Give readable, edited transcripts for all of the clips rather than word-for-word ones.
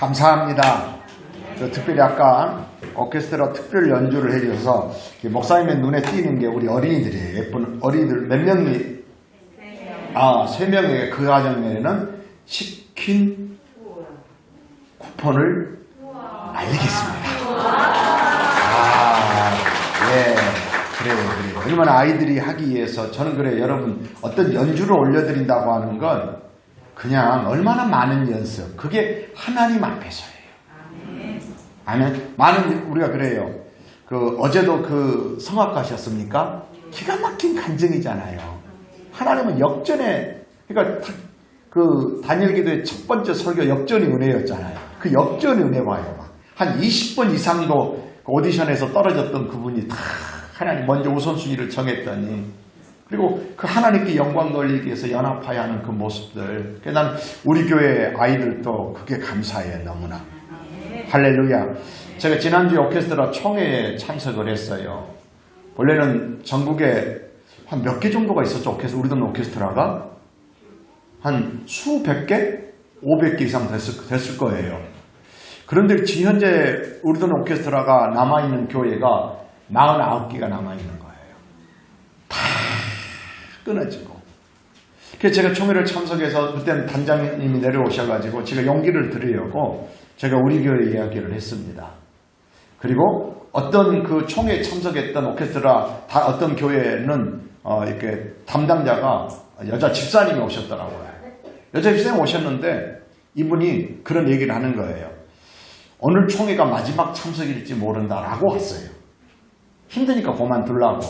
감사합니다. 특별히 아까 오케스트라 특별 연주를 해줘서 목사님의 눈에 띄는 게 우리 어린이들이에요. 예쁜 어린이들 몇 명이? 3명에게 그 가정에는 치킨 쿠폰을 알리겠습니다. 예. 그래요. 얼마나 아이들이 하기 위해서 저는 그래요. 여러분 어떤 연주를 올려드린다고 하는 건 그냥 얼마나 많은 연습, 그게 하나님 앞에서예요. 아멘. 많은 우리가 그래요. 어제도 성악 가셨습니까? 기가 막힌 간증이잖아요. 하나님은 역전에, 그러니까 다니엘 기도의 첫 번째 설교 역전이 은혜였잖아요. 그 역전이 은혜 봐요. 한 20번 이상도 오디션에서 떨어졌던 그분이 다 하나님 먼저 우선순위를 정했더니, 그리고 그 하나님께 영광 돌리기 위해서 연합하여 하는 그 모습들. 그래서 난 우리 교회 아이들도 그게 감사해요. 너무나. 할렐루야. 제가 지난주에 오케스트라 총회에 참석을 했어요. 원래는 전국에 한 몇 개 정도가 있었죠. 우리 동 오케스트라가 한 수백 개? 500개 이상 됐을 거예요. 그런데 현재 우리 동 오케스트라가 남아있는 교회가 49개가 남아있는 거예요. 다 끊어지고. 그래서 제가 총회를 참석해서 그때는 단장님이 내려오셔가지고 제가 용기를 드리려고 제가 우리 교회 이야기를 했습니다. 그리고 어떤 그 총회에 참석했던 오케스트라 어떤 교회는 이렇게 담당자가 여자 집사님이 오셨더라고요. 여자 집사님이 오셨는데 이분이 그런 얘기를 하는 거예요. 오늘 총회가 마지막 참석일지 모른다라고 했어요. 힘드니까 그만두려고.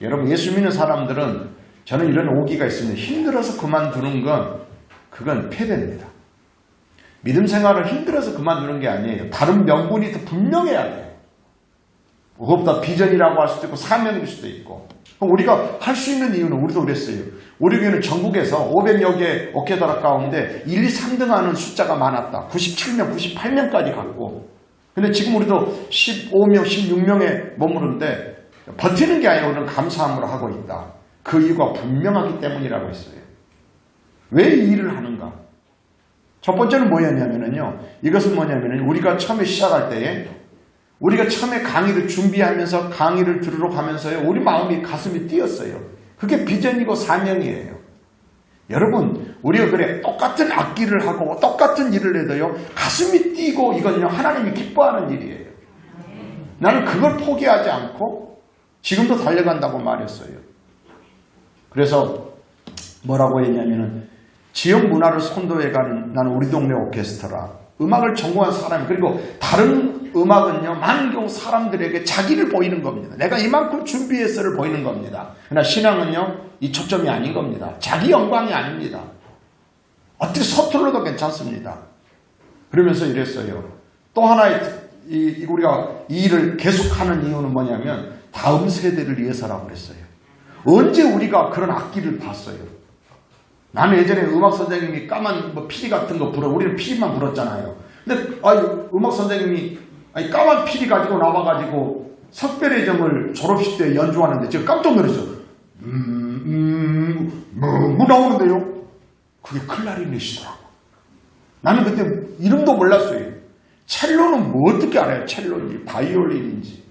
여러분 예수 믿는 사람들은 저는 이런 오기가 있습니다. 힘들어서 그만두는 건 그건 패배입니다. 믿음 생활을 힘들어서 그만두는 게 아니에요. 다른 명분이 더 분명해야 돼요. 그것보다 비전이라고 할 수도 있고 사명일 수도 있고. 우리가 할 수 있는 이유는 우리도 그랬어요. 우리 교회는 전국에서 500여 개 오케스트라 가운데 1, 2, 3등 하는 숫자가 많았다. 97명, 98명까지 갔고. 근데 지금 우리도 15명, 16명에 머무르는데 버티는 게 아니라 우리는 감사함으로 하고 있다. 그 이유가 분명하기 때문이라고 했어요. 왜 이 일을 하는가? 첫 번째는 뭐였냐면요. 이것은 뭐냐면은 우리가 처음에 시작할 때에 우리가 처음에 강의를 준비하면서 강의를 들으러 가면서요. 우리 마음이 가슴이 뛰었어요. 그게 비전이고 사명이에요. 여러분 우리가 그래 똑같은 악기를 하고 똑같은 일을 해도요. 가슴이 뛰고 이건요. 하나님이 기뻐하는 일이에요. 나는 그걸 포기하지 않고 지금도 달려간다고 말했어요. 그래서 뭐라고 했냐면은 지역 문화를 선도해가는 나는 우리 동네 오케스트라. 음악을 전공한 사람이 그리고 다른 음악은요. 많은 경우 사람들에게 자기를 보이는 겁니다. 내가 이만큼 준비했어를 보이는 겁니다. 그러나 신앙은요. 이 초점이 아닌 겁니다. 자기 영광이 아닙니다. 어떻게 서툴러도 괜찮습니다. 그러면서 이랬어요. 또 하나의 우리가 이 일을 계속하는 이유는 뭐냐면 다음 세대를 위해서라고 그랬어요. 언제 우리가 그런 악기를 봤어요? 나는 예전에 음악 선생님이 까만 피리 같은 거 불어. 우리는 피리만 불었잖아요. 근데 음악 선생님이 까만 피리 가지고 나와가지고 석별의 정을 졸업식 때 연주하는데 제가 깜짝 놀랐어요. 뭐 나오는데요? 그게 클라리넷이더라고. 나는 그때 이름도 몰랐어요. 첼로는 뭐 어떻게 알아요? 첼로인지 바이올린인지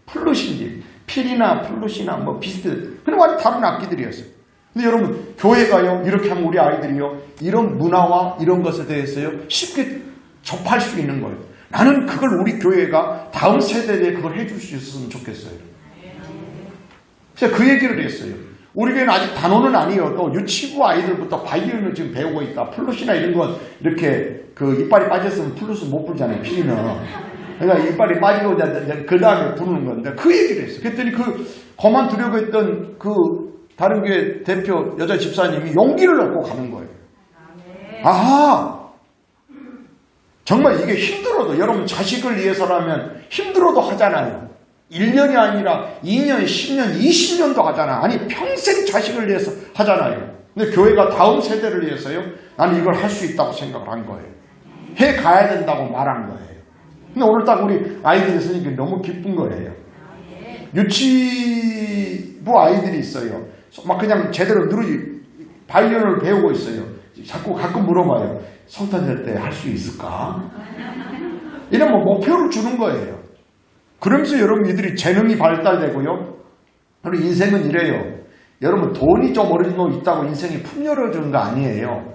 플룻인지 피리나 플룻이나 뭐 비슷해. 그냥 완전 다른 악기들이었어요. 근데 여러분 교회가요 이렇게 하면 우리 아이들이요 이런 문화와 이런 것에 대해서요 쉽게 접할 수 있는 거예요. 나는 그걸 우리 교회가 다음 세대에 그걸 해줄 수 있었으면 좋겠어요. 제가 그 얘기를 했어요. 우리 교회는 아직 단원은 아니어도 유치부 아이들부터 바이올린을 지금 배우고 있다. 플룻이나 이런 건 이렇게 이빨이 빠졌으면 플룻은 못 불잖아요. 피리는. 그러니까 이빨이 빠지고 그 다음에 부르는 건데 그 얘기를 했어요. 그랬더니 그만두려고 했던 다른 교회 대표 여자 집사님이 용기를 얻고 가는 거예요. 아하! 정말 이게 힘들어도 여러분 자식을 위해서라면 힘들어도 하잖아요. 1년이 아니라 2년, 10년, 20년도 하잖아. 아니 평생 자식을 위해서 하잖아요. 근데 교회가 다음 세대를 위해서요. 나는 이걸 할 수 있다고 생각을 한 거예요. 해 가야 된다고 말한 거예요. 근데 오늘 딱 우리 아이들이 있으니까 너무 기쁜 거예요. 유치부 아이들이 있어요. 막 그냥 제대로 바이올린을 배우고 있어요. 자꾸 가끔 물어봐요. 성탄 될 때 할 수 있을까? 이러면 목표를 주는 거예요. 그러면서 여러분 이들이 재능이 발달되고요. 그리고 인생은 이래요. 여러분 돈이 좀 어느 정도 있다고 인생이 풍요로워지는 거 아니에요.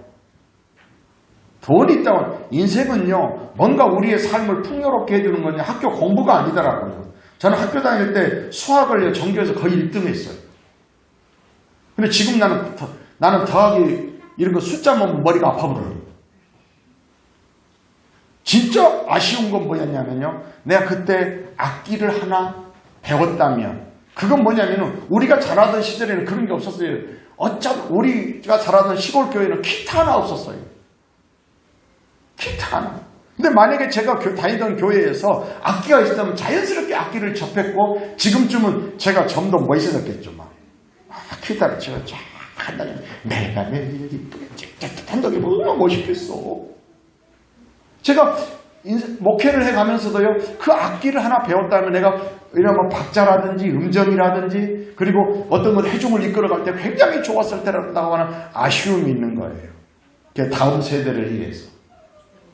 돈이 있다고 인생은요. 뭔가 우리의 삶을 풍요롭게 해주는 건요. 학교 공부가 아니더라고요. 저는 학교 다닐 때 수학을 전교에서 거의 1등 했어요. 근데 지금 나는 더하기 이런 거 숫자만 머리가 아파버려요. 진짜 아쉬운 건 뭐였냐면요. 내가 그때 악기를 하나 배웠다면 그건 뭐냐면은 우리가 자라던 시절에는 그런 게 없었어요. 어차피 우리가 자라던 시골 교회는 기타 하나 없었어요. 기타 하나. 근데 만약에 제가 다니던 교회에서 악기가 있었다면 자연스럽게 악기를 접했고 지금쯤은 제가 좀 더 멋있었겠죠. 기타를 제가 쫙 한다면 내가 이쁘게 쫙쫙 한다고 얼마나 멋있겠어. 제가 목회를 해가면서도요, 그 악기를 하나 배웠다면 내가 이런 박자라든지 음정이라든지 그리고 어떤 걸 해중을 이끌어갈 때 굉장히 좋았을 때라고 하는 아쉬움이 있는 거예요. 다음 세대를 위해서.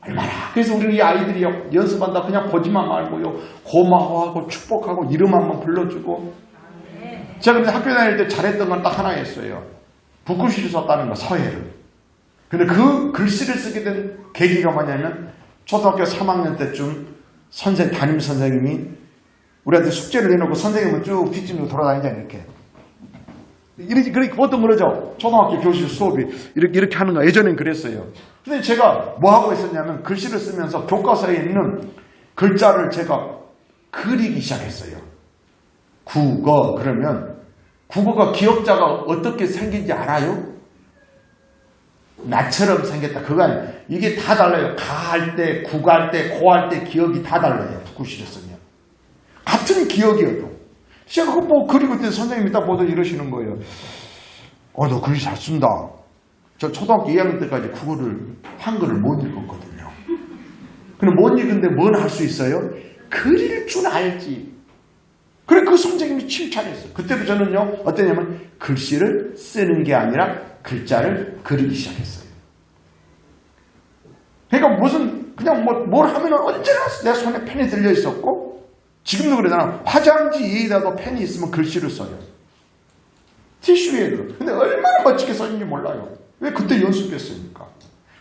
얼마나. 그래서 우리 이 아이들이 연습한다 그냥 보지만 말고요, 고마워하고 축복하고 이름 한번 불러주고. 제가 근데 학교 다닐 때 잘했던 건 딱 하나였어요. 붓글씨를 썼다는 거, 서예를. 근데 그 글씨를 쓰게 된 계기가 뭐냐면 초등학교 3학년 때쯤 담임 선생님이 우리한테 숙제를 내놓고 선생님은 쭉 뒷짐으로 돌아다니잖아요. 이렇게 보통 그러죠. 초등학교 교실 수업이 이렇게 하는 거 예전엔 그랬어요. 근데 제가 뭐 하고 있었냐면 글씨를 쓰면서 교과서에 있는 글자를 제가 그리기 시작했어요. 국어. 그러면 국어가 기억자가 어떻게 생긴지 알아요? 나처럼 생겼다. 그거 아니에요. 이게 다 달라요. 가할 때, 국할 때, 고할 때 기억이 다 달라요. 붓글씨를 쓰면. 같은 기억이어도. 제가 그거 뭐 그리고 있더니 선생님이 딱 보더니 이러시는 거예요. 너 글씨 잘 쓴다. 저 초등학교 2학년 때까지 국어를, 한글을 못 읽었거든요. 근데 못 읽는데 뭘 할 수 있어요? 그릴 줄 알지. 그래, 그 선생님이 칭찬했어요. 그때도 저는요, 어떠냐면 글씨를 쓰는 게 아니라 글자를 그리기 시작했어요. 그러니까 그냥 뭘 하면은 언제나 내 손에 펜이 들려 있었고, 지금도 그러잖아. 화장지 위에다도 펜이 있으면 글씨를 써요. 티슈에도. 근데 얼마나 멋지게 썼는지 몰라요. 왜 그때 연습했으니까.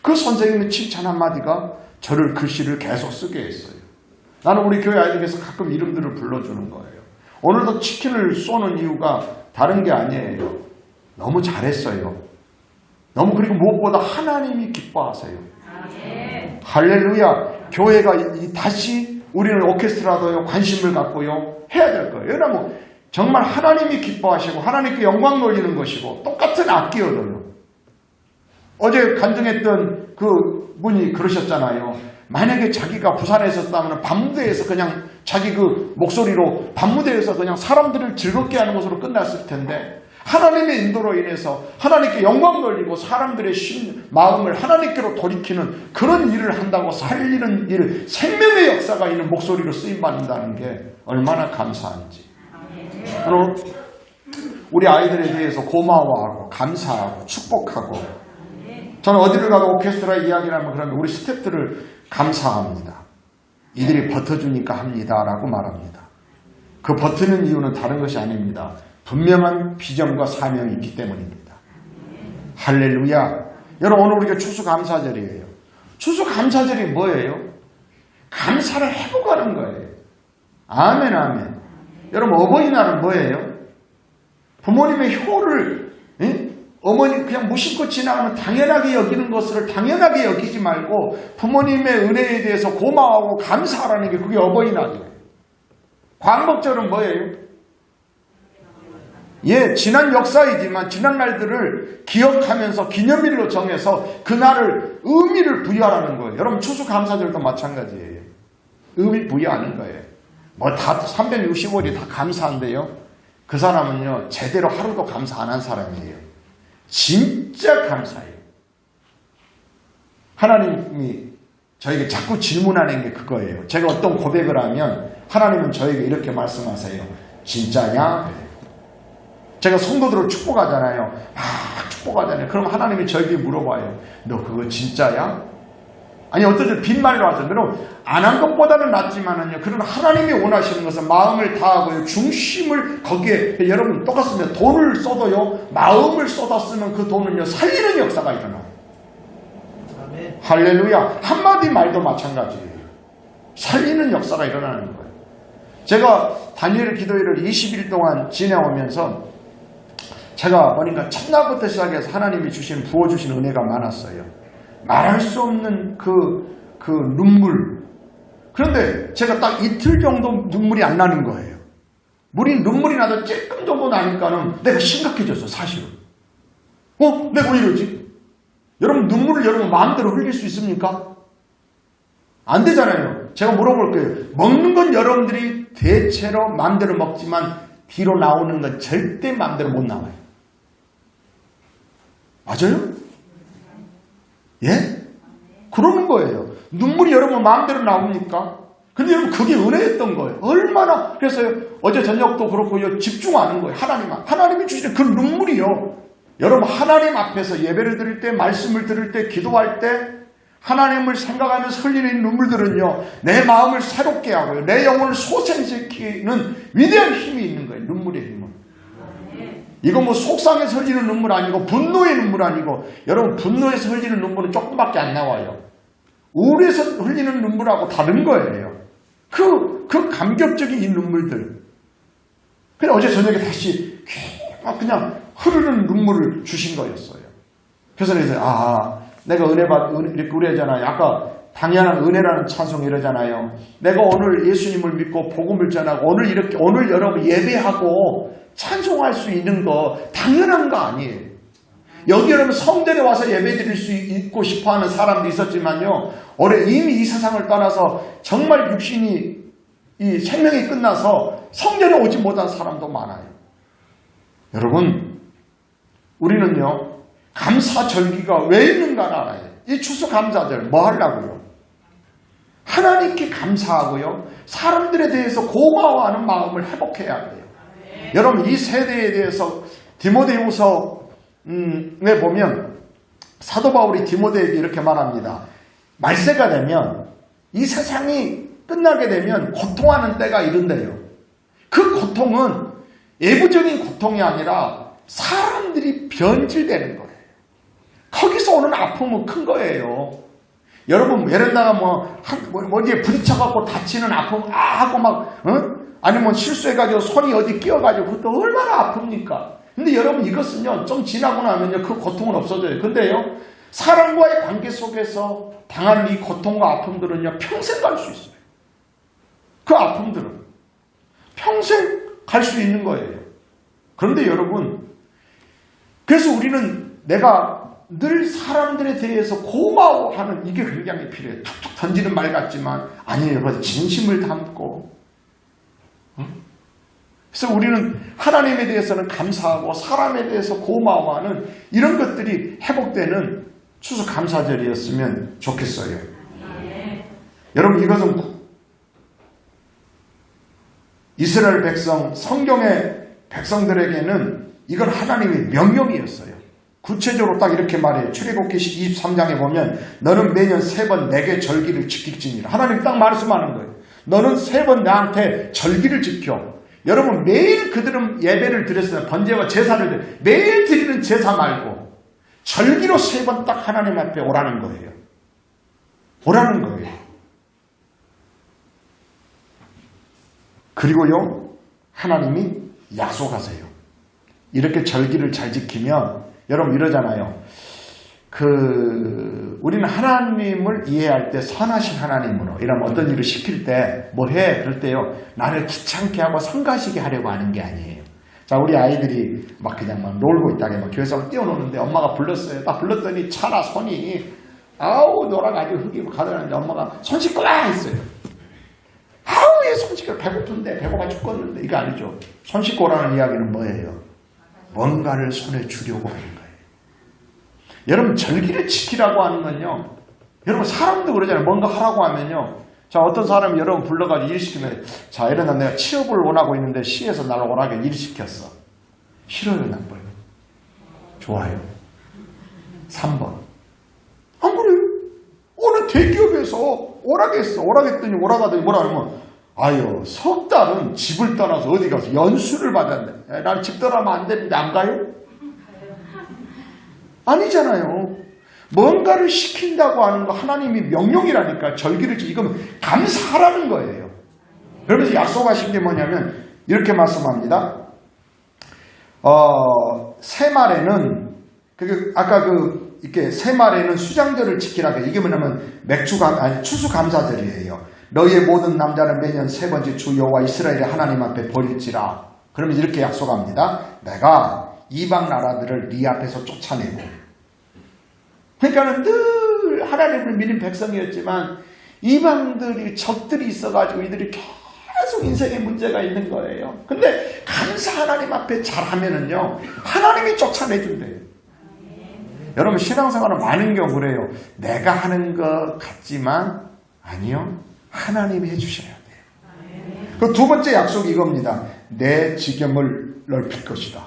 그 선생님의 칭찬 한마디가 저를 글씨를 계속 쓰게 했어요. 나는 우리 교회 아이들에게서 가끔 이름들을 불러주는 거예요. 오늘도 치킨을 쏘는 이유가 다른 게 아니에요. 너무 잘했어요. 너무, 그리고 무엇보다 하나님이 기뻐하세요. 할렐루야. 교회가 다시 우리는 오케스트라도요, 관심을 갖고요, 해야 될 거예요. 왜냐하면 정말 하나님이 기뻐하시고 하나님께 영광 돌리는 것이고 똑같은 악기여도요. 어제 간증했던 그 분이 그러셨잖아요. 만약에 자기가 부산에 있었다면 밤무대에서 그냥 자기 그 목소리로 밤무대에서 그냥 사람들을 즐겁게 하는 것으로 끝났을 텐데, 하나님의 인도로 인해서 하나님께 영광 돌리고 사람들의 마음을 하나님께로 돌이키는 그런 일을 한다고, 살리는 일, 생명의 역사가 있는 목소리로 쓰임받는다는 게 얼마나 감사한지. 우리 아이들에 대해서 고마워하고 감사하고 축복하고, 저는 어디를 가도 오케스트라 이야기를 하면 그러면 우리 스태프들을 감사합니다. 이들이 버텨주니까 합니다 라고 말합니다. 그 버티는 이유는 다른 것이 아닙니다. 분명한 비전과 사명이 있기 때문입니다. 할렐루야. 여러분, 오늘 우리가 추수감사절이에요. 추수감사절이 뭐예요? 감사를 해보고 하는 거예요. 아멘, 아멘. 여러분, 어버이날은 뭐예요? 부모님의 효를, 어머니 그냥 무심코 지나가면 당연하게 여기는 것을 당연하게 여기지 말고 부모님의 은혜에 대해서 고마워하고 감사하라는 게 그게 어버이날이에요. 광복절은 뭐예요? 지난 역사이지만 지난 날들을 기억하면서 기념일로 정해서 그날을 의미를 부여하라는 거예요. 여러분, 추수감사절도 마찬가지예요. 의미 부여하는 거예요. 다 365일이 다 감사한데요. 그 사람은요, 제대로 하루도 감사 안 한 사람이에요. 진짜 감사해요. 하나님이 저에게 자꾸 질문하는 게 그거예요. 제가 어떤 고백을 하면 하나님은 저에게 이렇게 말씀하세요. 진짜냐? 제가 성도들을 축복하잖아요. 축복하잖아요. 그럼 하나님이 저에게 물어봐요. 너 그거 진짜야? 아니 어떤 때 빈말로 하죠. 여러분 안 한 것보다는 낫지만은요. 그런 하나님이 원하시는 것은 마음을 다하고요. 중심을 거기에 여러분 똑같습니다. 돈을 써도요. 마음을 쏟아 쓰면 그 돈은요. 살리는 역사가 일어나요. 아멘. 할렐루야. 한마디 말도 마찬가지예요. 살리는 역사가 일어나는 거예요. 제가 다니엘 기도회를 20일 동안 지내오면서 제가 보니까 첫날부터 시작해서 하나님이 부어주신 은혜가 많았어요. 말할 수 없는 그 눈물. 그런데 제가 딱 이틀 정도 눈물이 안 나는 거예요. 눈물이 나도 조금 정도 나니까는 내가 심각해졌어, 사실은. 내가 왜 이러지? 여러분, 눈물을 여러분 마음대로 흘릴 수 있습니까? 안 되잖아요. 제가 물어볼게요. 먹는 건 여러분들이 대체로 마음대로 먹지만 뒤로 나오는 건 절대 마음대로 못 나와요. 맞아요? 예? 그러는 거예요. 눈물이 여러분 마음대로 나옵니까? 근데 여러분 그게 은혜였던 거예요. 얼마나. 그래서 어제 저녁도 그렇고요. 집중하는 거예요. 하나님이 주시는 그 눈물이요. 여러분 하나님 앞에서 예배를 드릴 때, 말씀을 들을 때, 기도할 때 하나님을 생각하면서 흘리는 눈물들은요. 내 마음을 새롭게 하고요. 내 영혼을 소생시키는 위대한 힘이 있는 거예요. 눈물의 힘은. 이거 속상해서 흘리는 눈물 아니고 분노의 눈물 아니고 여러분 분노에서 흘리는 눈물은 조금밖에 안 나와요. 우울해서 흘리는 눈물하고 다른 거예요. 그 감격적인 이 눈물들. 그냥 어제 저녁에 다시 그냥 흐르는 눈물을 주신 거였어요. 그래서 내가 이렇게 그러잖아요. 아까 당연한 은혜라는 찬송 이러잖아요. 내가 오늘 예수님을 믿고 복음을 전하고 오늘 여러분 예배하고 찬송할 수 있는 거 당연한 거 아니에요. 여기 여러분 성전에 와서 예배 드릴 수 있고 싶어하는 사람도 있었지만요. 올해 이미 이 세상을 떠나서 정말 육신이 이 생명이 끝나서 성전에 오지 못한 사람도 많아요. 여러분 우리는요. 감사절기가 왜 있는가 알아요. 이 추수감사절 뭐 하려고요? 하나님께 감사하고요. 사람들에 대해서 고마워하는 마음을 회복해야 돼요. 여러분 이 세대에 대해서 디모데후서에 보면 사도 바울이 디모데에게 이렇게 말합니다. 말세가 되면 이 세상이 끝나게 되면 고통하는 때가 이른대요. 그 고통은 예부적인 고통이 아니라 사람들이 변질되는 거예요. 거기서 오는 아픔은 큰 거예요. 여러분 예를 어디에 부딪혀갖고 다치는 아픔 하고 아니면 실수해가지고 손이 어디 끼어가지고 그것도 얼마나 아픕니까? 근데 여러분 이것은요 좀 지나고 나면요 그 고통은 없어져요. 근데요 사람과의 관계 속에서 당하는 이 고통과 아픔들은요 평생 갈 수 있어요. 그 아픔들은 평생 갈 수 있는 거예요. 그런데 여러분 그래서 우리는 내가 늘 사람들에 대해서 고마워하는 이게 굉장히 필요해요. 툭툭 던지는 말 같지만 아니에요. 진심을 담고 그래서 우리는 하나님에 대해서는 감사하고 사람에 대해서 고마워하는 이런 것들이 회복되는 추수감사절이었으면 좋겠어요. 여러분 이것은 이스라엘 백성, 성경의 백성들에게는 이건 하나님의 명령이었어요. 구체적으로 딱 이렇게 말해요. 출애굽기 23장에 보면 너는 매년 3번 내게 절기를 지킬지니라. 하나님 딱 말씀하는 거예요. 너는 3번 나한테 절기를 지켜. 여러분 매일 그들은 예배를 드렸어요. 번제와 제사를 매일 드리는 제사 말고 절기로 3번 딱 하나님 앞에 오라는 거예요. 오라는 거예요. 그리고요 하나님이 약속하세요. 이렇게 절기를 잘 지키면 여러분 이러잖아요. 우리는 하나님을 이해할 때 선하신 하나님으로 이러면 어떤 일을 시킬 때 뭐 해? 그럴 때요. 나를 귀찮게 하고 성가시게 하려고 하는 게 아니에요. 자, 우리 아이들이 그냥 놀고 있다가 교회에서 뛰어노는데 엄마가 불렀어요. 딱 불렀더니 차나 손이 놀아가지고 흙이고 가더라는데 엄마가 손 씻고 와! 했어요. 얘 손 씻고 배고픈데 배고파 죽겠는데 이거 아니죠. 손 씻고 오라는 이야기는 뭐예요? 뭔가를 손에 주려고 하는 거예요. 여러분 절기를 지키라고 하는 건요. 여러분 사람도 그러잖아요. 뭔가 하라고 하면요. 자 어떤 사람이 여러분 불러가지고 일 시키면 자 이러나 내가 취업을 원하고 있는데 시에서 나를 원하게 일 시켰어. 싫어요 나빠요? 좋아요? 3번. 안 그래요? 어느 대기업에서 오라겠어. 오라겠더니 오라가더니 뭐라 하면 아유, 석 달은 집을 떠나서 어디 가서 연수를 받았네. 난 집 떠나면 안 되는데 안 가요? 아니잖아요. 뭔가를 시킨다고 하는 거 하나님이 명령이라니까. 절기를 이건 감사하라는 거예요. 그러면서 약속하신 게 뭐냐면 이렇게 말씀합니다. 새말에는 아까 이렇게 새말에는 수장절을 지키라고. 이게 뭐냐면 추수감사절이에요. 너희의 모든 남자는 매년 세 번째 주 여호와 이스라엘의 하나님 앞에 버릴지라. 그러면 이렇게 약속합니다. 내가 이방 나라들을 네 앞에서 쫓아내고. 그러니까는 늘 하나님을 믿는 백성이었지만 이방들이 적들이 있어가지고 이들이 계속 인생에 문제가 있는 거예요. 근데 감사 하나님 앞에 잘하면은요 하나님이 쫓아내준대요. 여러분 신앙생활은 많은 경우 그래요. 내가 하는 것 같지만 아니요. 하나님이 해주셔야 돼요. 그 두 번째 약속이 이겁니다. 내 지경을 넓힐 것이다.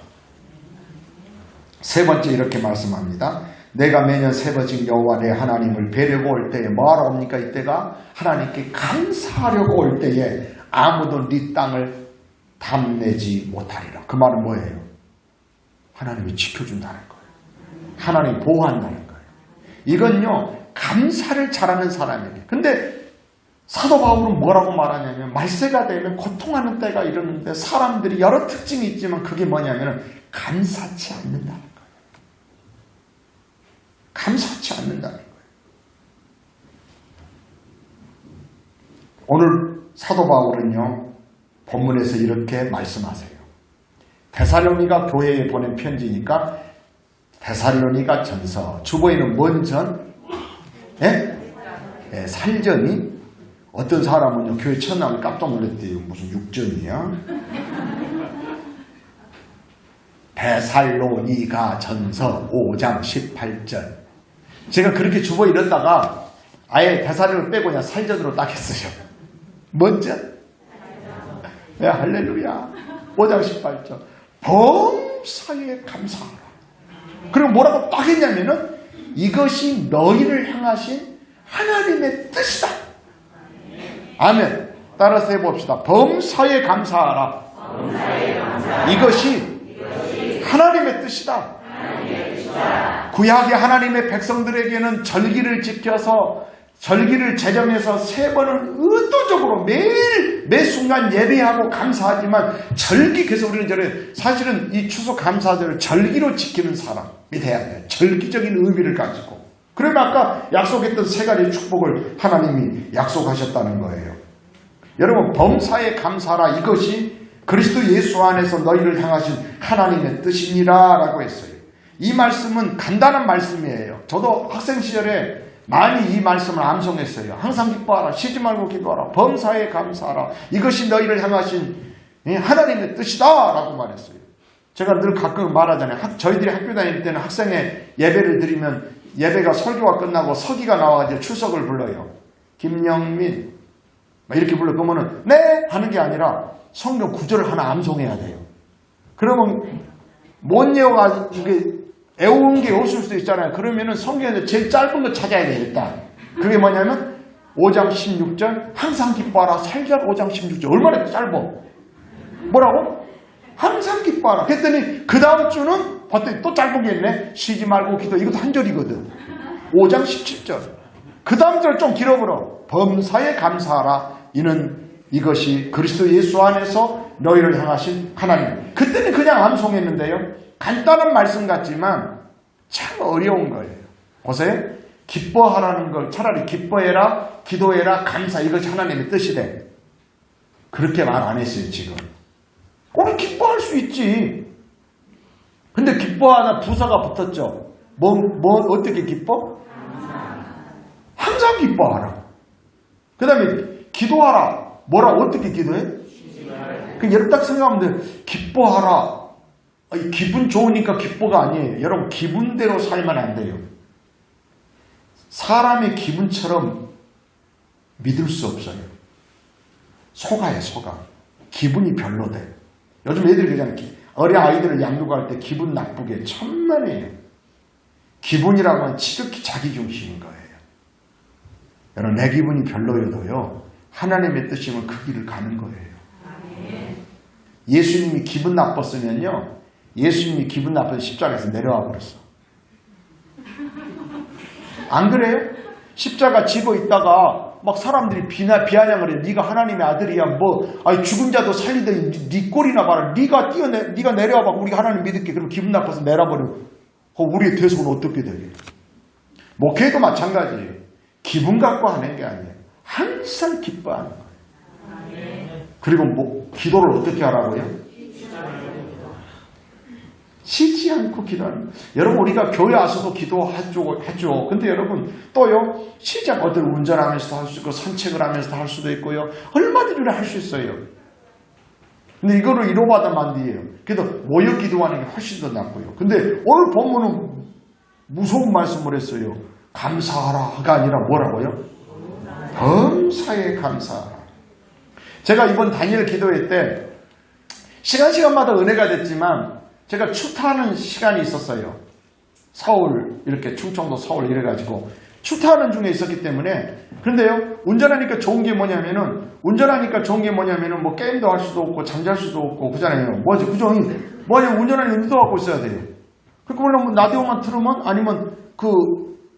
세 번째 이렇게 말씀합니다. 내가 매년 세 번씩 여호와 내 하나님을 뵈려고 올 때에 뭐하러 옵니까? 이때가 하나님께 감사하려고 올 때에 아무도 네 땅을 탐내지 못하리라. 그 말은 뭐예요? 하나님이 지켜준다는 거예요. 하나님이 보호한다는 거예요. 이건요 감사를 잘하는 사람이에요. 근데 사도 바울은 뭐라고 말하냐면 말세가 되면 고통하는 때가 이러는데 사람들이 여러 특징이 있지만 그게 뭐냐면 감사치 않는다는 거예요. 감사치 않는다는 거예요. 오늘 사도 바울은요 본문에서 이렇게 말씀하세요. 데살로니가 교회에 보낸 편지니까 데살로니가 전서. 주보에는 뭔 전? 살전이. 어떤 사람은요 교회 처음 나오면 깜짝 놀랐대요. 무슨 육전이야? 데살로니가 전서 5장 18절. 제가 그렇게 주보 이랬다가 아예 데살로니를 빼고 그냥 살전으로 딱 했어요. 뭔 전? 네, 할렐루야. 5장 18절. 범사에 감사하라. 그리고 뭐라고 딱 했냐면은 이것이 너희를 향하신 하나님의 뜻이다. 아멘. 따라서 해봅시다. 범사에 감사하라. 이것이 하나님의 뜻이다. 구약의 하나님의 백성들에게는 절기를 지켜서 절기를 제정해서 세 번을 의도적으로 매일 매 순간 예배하고 감사하지만 절기 그래서 우리는 사실은 이 추수 감사절을 절기로 지키는 사람이 돼야 돼요. 절기적인 의미를 가지고. 그러면 아까 약속했던 세 가지 축복을 하나님이 약속하셨다는 거예요. 여러분 범사에 감사하라. 이것이 그리스도 예수 안에서 너희를 향하신 하나님의 뜻이니라 라고 했어요. 이 말씀은 간단한 말씀이에요. 저도 학생 시절에 많이 이 말씀을 암송했어요. 항상 기뻐하라. 쉬지 말고 기도하라. 범사에 감사하라. 이것이 너희를 향하신 하나님의 뜻이다 라고 말했어요. 제가 늘 가끔 말하잖아요. 저희들이 학교 다닐 때는 학생회 예배를 드리면 예배가 설교가 끝나고 서기가 나와가지고 출석을 불러요. 김영민 이렇게 불러. 그러면은 네 하는 게 아니라 성경 구절을 하나 암송해야 돼요. 그러면 못 외워가지고 애운 게 없을 수도 있잖아요. 그러면은 성경에서 제일 짧은 거 찾아야 돼요. 일단 그게 뭐냐면 5장 16절 항상 기뻐하라. 살절 5장 16절 얼마나 짧아. 뭐라고? 항상 기뻐하라. 그랬더니 그 다음 주는 봤더니 또 짧은 게 있네. 쉬지 말고 기도. 이것도 한 절이거든. 5장 17절. 그 다음 절 좀 길어버려. 범사에 감사하라. 이는 이것이 그리스도 예수 안에서 너희를 향하신 하나님. 그때는 그냥 암송했는데요. 간단한 말씀 같지만 참 어려운 거예요. 보세요. 기뻐하라는 걸 차라리 기뻐해라, 기도해라, 감사 이것이 하나님의 뜻이 돼. 그렇게 말 안 했어요 지금. 오늘 기뻐할 수 있지. 근데 기뻐하다 부사가 붙었죠. 어떻게 기뻐? 항상 기뻐하라. 그 다음에 기도하라. 뭐라 어떻게 기도해? 그 여러분 딱 생각하면 돼. 기뻐하라. 기분 좋으니까 기뻐가 아니에요. 여러분 기분대로 살면 안 돼요. 사람의 기분처럼 믿을 수 없어요. 속아요 속아. 기분이 별로돼. 요즘 애들이 그냥 어린 아이들을 양육할 때 기분 나쁘게 천만에요. 기분이라고 하면 지극히 자기 중심인 거예요. 여러분, 내 기분이 별로여도요, 하나님의 뜻이면 그 길을 가는 거예요. 예수님이 기분 나빴으면요, 예수님이 기분 나빠서 십자가에서 내려와 버렸어. 안 그래요? 십자가 지고 있다가 막 사람들이 비아냥을 해. 네가 하나님의 아들이야. 죽은 자도 살리더니 네 꼴이나 봐라. 네가 내려와 봐. 우리가 하나님 믿을게. 그럼 기분 나빠서 내려버리고. 우리의 대속은 어떻게 되게? 목회도 마찬가지예요. 기분 갖고 하는 게 아니에요. 항상 기뻐하는 거예요. 그리고 기도를 어떻게 하라고요? 쉬지 않고 기도하는 거예요. 여러분, 우리가 교회 와서도 기도하죠. 근데 여러분, 또요, 쉬지 않고 어떤 운전하면서도 할 수 있고, 산책을 하면서도 할 수도 있고요. 얼마든지 할 수 있어요. 근데 이거를 이로받으면 안 돼요. 그래도 모여 기도하는 게 훨씬 더 낫고요. 근데 오늘 본문은 무서운 말씀을 했어요. 감사하라가 아니라 뭐라고요? 범사에 감사하라. 제가 이번 다니엘 기도회 때 시간마다 은혜가 됐지만 제가 출타하는 시간이 있었어요. 서울, 이렇게 충청도 서울 이래가지고 출타하는 중에 있었기 때문에. 그런데요, 운전하니까 좋은 게 뭐냐면은 뭐 게임도 할 수도 없고 잠잘 수도 없고 그잖아요. 그죠? 운전하니까 운동하고 있어야 돼요. 그러니까 뭐 라디오만 틀으면, 아니면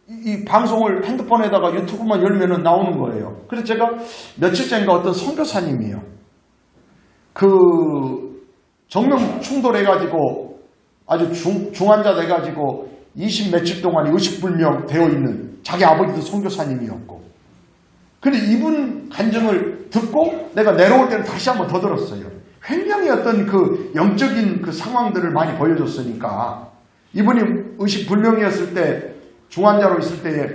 이 방송을 핸드폰에다가 유튜브만 열면은 나오는 거예요. 그래서 제가 며칠째인가 어떤 선교사님이요, 정명 충돌해가지고 아주 중환자 돼가지고 20 며칠 동안 의식불명 되어 있는 자기 아버지도 선교사님이었고, 근데 이분 간증을 듣고 내가 내려올 때는 다시 한번 더 들었어요. 굉장히 어떤 영적인 상황들을 많이 보여줬으니까, 이분이 의식불명이었을 때, 중환자로 있을 때에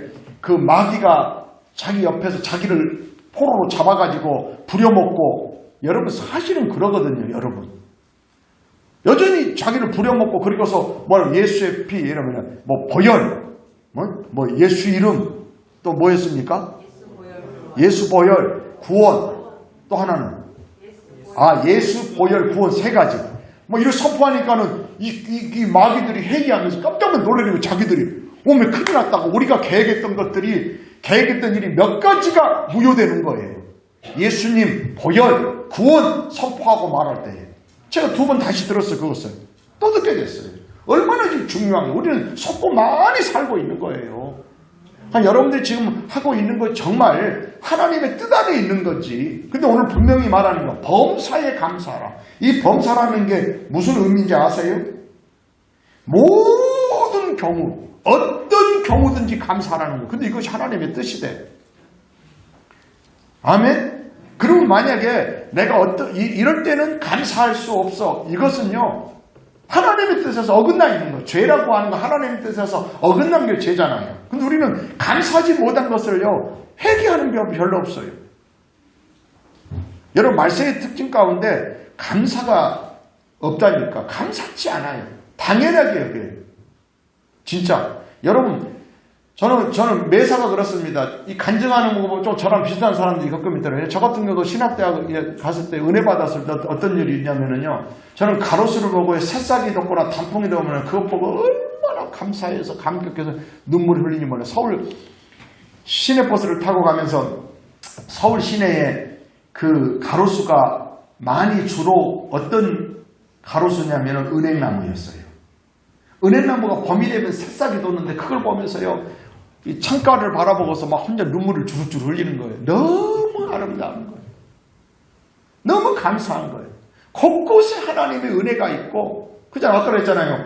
마귀가 자기 옆에서 자기를 포로로 잡아가지고 부려먹고, 여러분 사실은 그러거든요. 여러분 여전히 자기를 부려먹고, 그리고서 예수의 피 이러면 보혈, 예수 이름, 또 뭐였습니까? 예수 보혈 구원, 또 하나는 예수 보혈 구원, 세 가지. 이렇게 선포하니까는 이 마귀들이 회의하면서 깜짝 놀라고, 자기들이 오면 큰일 났다고, 우리가 계획했던 일이 몇 가지가 무효되는 거예요. 예수님 보혈 구원 선포하고 말할 때에 제가 2번 다시 들었어요. 그것을 또 듣게 됐어요. 얼마나 지금 중요한 거예요. 우리는 속고 많이 살고 있는 거예요. 여러분들이 지금 하고 있는 거 정말 하나님의 뜻 안에 있는 거지. 근데 오늘 분명히 말하는 거, 범사에 감사하라. 이 범사라는 게 무슨 의미인지 아세요? 모든 경우, 어떤 경우든지 감사하라는 거. 근데 이것이 하나님의 뜻이대. 아멘? 그리고 만약에 내가 이럴 때는 감사할 수 없어. 이것은요, 하나님의 뜻에서 어긋나 있는 거예요. 죄라고 하는 거 하나님의 뜻에서 어긋난 게 죄잖아요. 근데 우리는 감사하지 못한 것을요, 회개하는 게 별로 없어요. 여러분, 말세의 특징 가운데 감사가 없다니까. 감사치 않아요. 당연하게 여겨요. 진짜. 여러분, 저는 매사가 그렇습니다. 이 간증하는 거 보면 좀 저랑 비슷한 사람들이 가끔 있더라고요. 저 같은 경우도 신학대학에 갔을 때 은혜 받았을 때 어떤 일이 있냐면요, 저는 가로수를 보고 새싹이 돋거나 단풍이 돋으면 그것 보고 얼마나 감사해서 감격해서 눈물이 흘리니 몰라. 서울 시내버스를 타고 가면서 서울 시내에 가로수가 많이 주로 어떤 가로수냐면 은행나무였어요. 은행나무가 봄이 되면 새싹이 돋는데 그걸 보면서요, 이 창가를 바라보고서 막 혼자 눈물을 주룩주룩 흘리는 거예요. 너무 아름다운 거예요. 너무 감사한 거예요. 곳곳에 하나님의 은혜가 있고, 그잖아. 아까 그랬잖아요.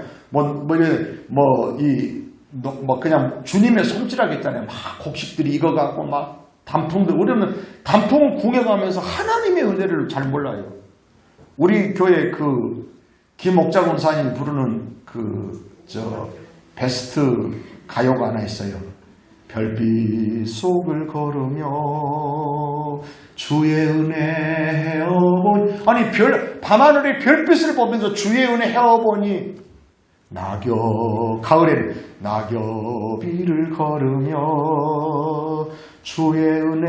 그냥 주님의 손질하겠잖아요. 막 곡식들이 익어가고 막 단풍들. 우리는 단풍을 궁해가면서 하나님의 은혜를 잘 몰라요. 우리 교회 김옥자 권사님이 부르는 베스트 가요가 하나 있어요. 별빛 속을 걸으며 주의 은혜 헤어보니, 아니 밤하늘의 별빛을 보면서 주의 은혜 헤어보니 가을에 낙엽이를 걸으며 주의 은혜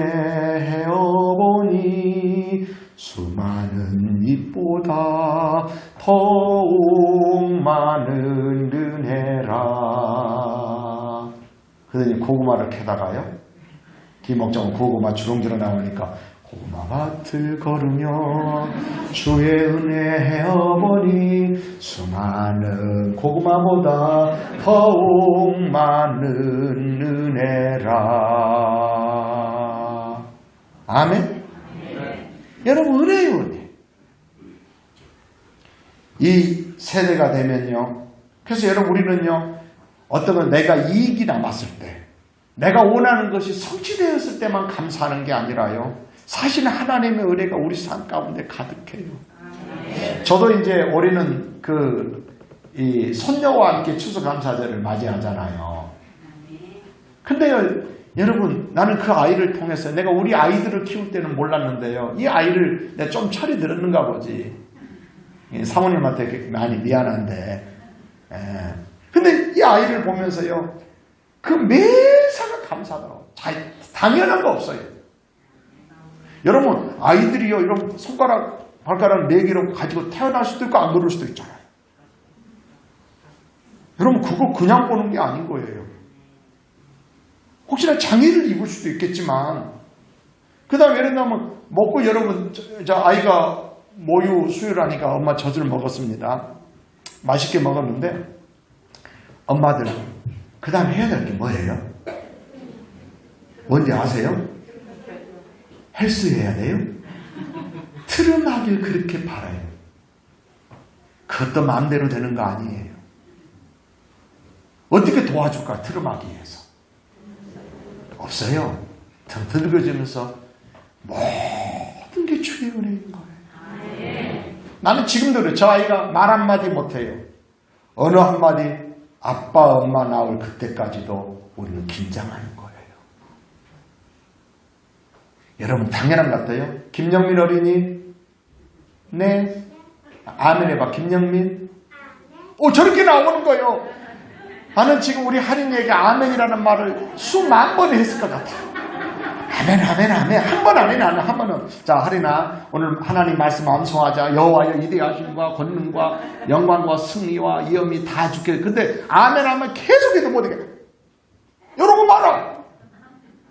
헤어보니 수많은 잎보다 더욱 많은 은혜라. 그러더니 고구마를 캐다가요. 김옥정은 고구마 주렁주렁 나오니까 고구마밭을 걸으며 주의 은혜 헤어보니 수많은 고구마보다 더욱 많은 은혜라. 아멘? 여러분, 은혜예요, 은혜. 이 세대가 되면요. 그래서 여러분, 우리는요, 어떤 건 내가 이익이 남았을 때, 내가 원하는 것이 성취되었을 때만 감사하는 게 아니라요. 사실 하나님의 은혜가 우리 삶 가운데 가득해요. 저도 이제 올해는 이 손녀와 함께 추수감사절을 맞이하잖아요. 근데요, 여러분, 나는 그 아이를 통해서 내가 우리 아이들을 키울 때는 몰랐는데요. 이 아이를 내가 좀 철이 들었는가 보지. 사모님한테 많이 미안한데. 근데 이 아이를 보면서요. 그 매사가 감사하더라고요. 당연한 거 없어요. 여러분, 아이들이요, 이런 손가락, 발가락 4개로 가지고 태어날 수도 있고 안 그럴 수도 있잖아요. 여러분, 그거 그냥 보는 게 아닌 거예요. 혹시나 장애를 입을 수도 있겠지만, 그 다음에 예를 들면, 먹고 여러분, 아이가 모유 수유라니까 엄마 젖을 먹었습니다. 맛있게 먹었는데, 엄마들, 그 다음에 해야 될 게 뭐예요? 뭔지 아세요? 헬스 해야 돼요? 트름하길 그렇게 바라요. 그것도 마음대로 되는 거 아니에요. 어떻게 도와줄까? 트름하기 위해서. 없어요. 늙어지면서 모든 게 주의 은혜인 거예요. 나는 지금도 그래요. 저 아이가 말 한마디 못해요. 어느 한마디 아빠 엄마 나올 그때까지도 우리는 긴장하는 거예요. 여러분, 당연한 것 같아요. 김영민 어린이, 네, 아멘 해봐. 김영민, 저렇게 나오는 거예요. 나는 지금 우리 할인이에게 아멘이라는 말을 수만 번 했을 것 같아요. 아멘, 아멘, 아멘. 한 번 아멘, 아멘. 한 번은, 자, 할인아, 오늘 하나님 말씀 암송하자. 여호와여 위대하심과 권능과 영광과 승리와 위엄이 다 주께. 근데 아멘 하면 계속해도 못하게. 이러고 말아.